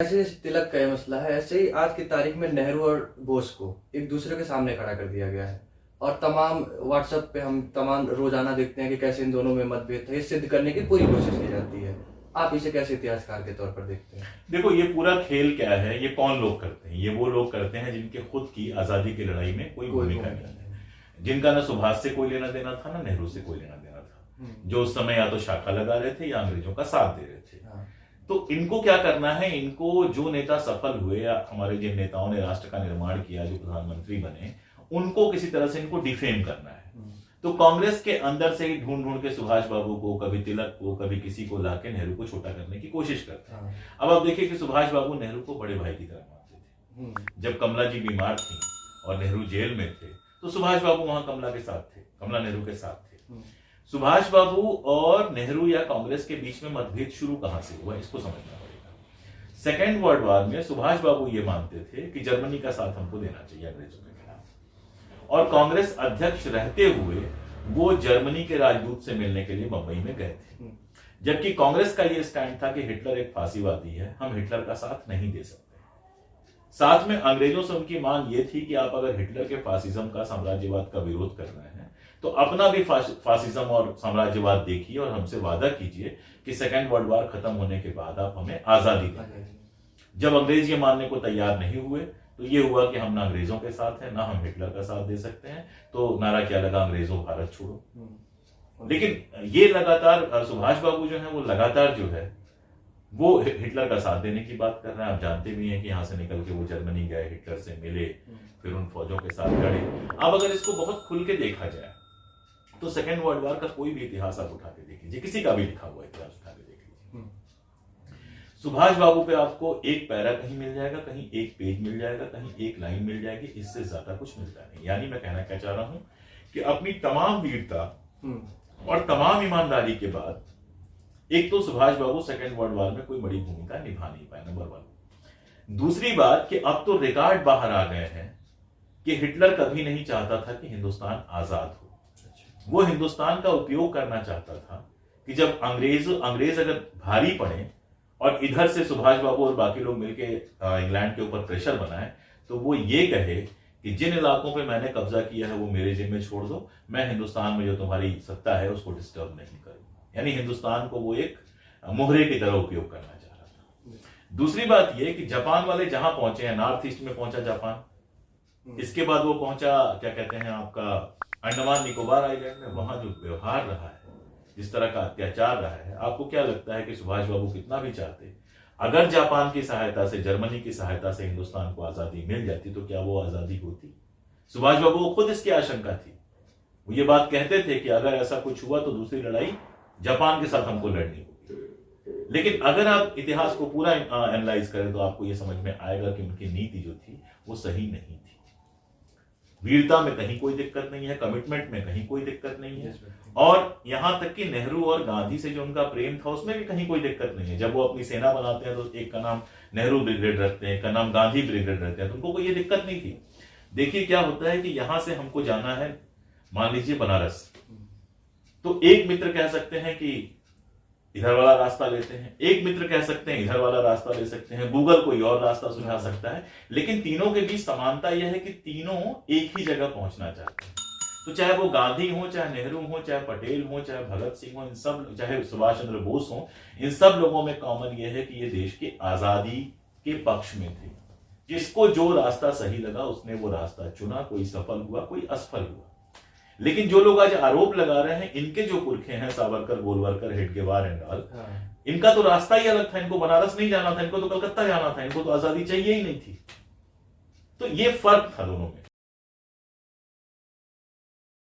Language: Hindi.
ऐसे तिलक का ये मसला है, ऐसे ही आज की तारीख में नेहरू और बोस को एक दूसरे के सामने खड़ा कर दिया गया है और तमाम व्हाट्सएप पे हम तमाम रोजाना देखते हैं कि कैसे इन दोनों में मतभेद है। ये सिद्ध करने की पूरी कोशिश की जाती है। आप इसे कैसे इतिहासकार के तौर पर देखते हैं? देखो, ये पूरा खेल क्या है, ये कौन लोग करते हैं? ये वो लोग करते हैं जिनके खुद की आजादी की लड़ाई में कोई भूमिका नहीं है, जिनका ना सुभाष से कोई लेना देना था, ना नेहरू से कोई लेना देना था, जो उस समय या तो शाखा लगा रहे थे या अंग्रेजों का साथ दे रहे थे। तो इनको क्या करना है, इनको जो नेता सफल हुए या हमारे जिन नेताओं ने राष्ट्र का निर्माण किया, जो प्रधानमंत्री बने, उनको किसी तरह से इनको डिफेम करना है। तो कांग्रेस के अंदर से ही ढूंढ ढूंढ के सुभाष बाबू को, कभी तिलक को, कभी किसी को लाके नेहरू को छोटा करने की कोशिश करते हैं। अब आप देखिए कि सुभाष बाबू नेहरू को बड़े भाई की तरह मानते थे। जब कमला जी बीमार थी और नेहरू जेल में थे, तो सुभाष बाबू वहां कमला के साथ थे, कमला नेहरू के साथ थे। सुभाष बाबू और नेहरू या कांग्रेस के बीच में मतभेद शुरू कहां से हुआ, इसको समझना पड़ेगा। सेकेंड वर्ल्ड वॉर में सुभाष बाबू ये मानते थे कि जर्मनी का साथ हमको देना चाहिए अंग्रेजों के खिलाफ, और कांग्रेस अध्यक्ष रहते हुए वो जर्मनी के राजदूत से मिलने के लिए मुंबई में गए थे। जबकि कांग्रेस का ये स्टैंड था कि हिटलर एक फांसीवादी है, हम हिटलर का साथ नहीं दे सकते। साथ में अंग्रेजों से उनकी मांग ये थी कि आप अगर हिटलर के फासिज्म का, साम्राज्यवाद का विरोध कर रहे हैं, तो अपना भी फासिज्म और साम्राज्यवाद देखिए और हमसे वादा कीजिए कि सेकेंड वर्ल्ड वॉर खत्म होने के बाद आप हमें आजादी देंगे। जब अंग्रेज ये मानने को तैयार नहीं हुए, तो ये हुआ कि हम ना अंग्रेजों के साथ हैं, ना हम हिटलर का साथ दे सकते हैं। तो नारा क्या लगा, अंग्रेजों भारत छोड़ो। लेकिन ये लगातार सुभाष बाबू जो है वो लगातार जो है वो हिटलर का साथ देने की बात कर रहे हैं। आप जानते भी हैं कि यहां से निकल के वो जर्मनी गए, हिटलर से मिले, फिर उन फौजों के साथ लड़े। अब अगर इसको बहुत खुल के देखा जाए तो सेकेंड वर्ल्ड वॉर का कोई भी इतिहास आप उठा के देख लीजिए, किसी का भी लिखा हुआ इतिहास उठा के देख लीजिए, सुभाष बाबू पे आपको एक पैरा कहीं मिल जाएगा, कहीं एक पेज मिल जाएगा, कहीं एक लाइन मिल जाएगी, इससे ज्यादा कुछ मिलता नहीं। यानी मैं कहना क्या चाह रहा हूं कि अपनी तमाम वीरता और तमाम ईमानदारी के बाद एक तो सुभाष बाबू सेकेंड वर्ल्ड वॉर में कोई बड़ी भूमिका निभा नहीं पाए, नंबर वन। दूसरी बात कि अब तो रिकॉर्ड बाहर आ गए हैं कि हिटलर कभी नहीं चाहता था कि हिंदुस्तान आजाद हो। वो हिंदुस्तान का उपयोग करना चाहता था कि जब अंग्रेज अगर भारी पड़े और इधर से सुभाष बाबू और बाकी लोग मिलके इंग्लैंड के ऊपर प्रेशर बनाए, तो वो ये कहे कि जिन इलाकों पे मैंने कब्जा किया है वो मेरे जिम्मे छोड़ दो, मैं हिंदुस्तान में जो तुम्हारी सत्ता है उसको डिस्टर्ब नहीं करूंगा। यानी हिंदुस्तान को वो एक मोहरे की तरह उपयोग करना चाह रहा था। दूसरी बात ये कि जापान वाले जहां पहुंचे हैं, नॉर्थ ईस्ट में पहुंचा जापान, इसके बाद वो पहुंचा क्या कहते हैं आपका अंडमान निकोबार आइलैंड में। वहां जो व्यवहार रहा है, जिस तरह का अत्याचार रहा है, आपको क्या लगता है कि सुभाष बाबू कितना भी चाहते, अगर जापान की सहायता से, जर्मनी की सहायता से हिंदुस्तान को आजादी मिल जाती तो क्या वो आजादी होती? सुभाष बाबू को खुद इसकी आशंका थी। वो ये बात कहते थे कि अगर ऐसा कुछ हुआ तो दूसरी लड़ाई जापान के साथ हमको लड़नी होगी। लेकिन अगर आप इतिहास को पूरा एनालाइज करें तो आपको यह समझ में आएगा कि उनकी नीति जो थी वो सही नहीं थी। वीरता में कहीं कोई दिक्कत नहीं है, कमिटमेंट में कहीं कोई दिक्कत नहीं है, और यहां तक कि नेहरू और गांधी से जो उनका प्रेम था उसमें भी कहीं कोई दिक्कत नहीं है। जब वो अपनी सेना बनाते हैं तो एक का नाम नेहरू ब्रिगेड रखते हैं, एक का नाम गांधी ब्रिगेड रखते हैं, तो उनको कोई ये दिक्कत नहीं थी। देखिए क्या होता है कि यहां से हमको जाना है, मान लीजिए बनारस, तो एक मित्र कह सकते हैं कि इधर वाला रास्ता लेते हैं, एक मित्र कह सकते हैं इधर वाला रास्ता ले सकते हैं, गूगल कोई और रास्ता सुझा सकता है, लेकिन तीनों के बीच समानता यह है कि तीनों एक ही जगह पहुंचना चाहते हैं। तो चाहे वो गांधी हो, चाहे नेहरू हो, चाहे पटेल हो, चाहे भगत सिंह हो, इन सब, चाहे सुभाष चंद्र बोस हो, इन सब लोगों में कॉमन यह है कि ये देश की आजादी के पक्ष में थे। जिसको जो रास्ता सही लगा उसने वो रास्ता चुना, कोई सफल हुआ, कोई असफल हुआ। लेकिन जो लोग आज आरोप लगा रहे हैं, इनके जो पुरखे हैं, सावरकर, गोलवरकर, हेडगेवार एंड ऑल, इनका तो रास्ता ही अलग था। इनको बनारस नहीं जाना था, इनको तो कलकत्ता जाना था, इनको तो आजादी चाहिए ही नहीं थी। तो ये फर्क था दोनों में।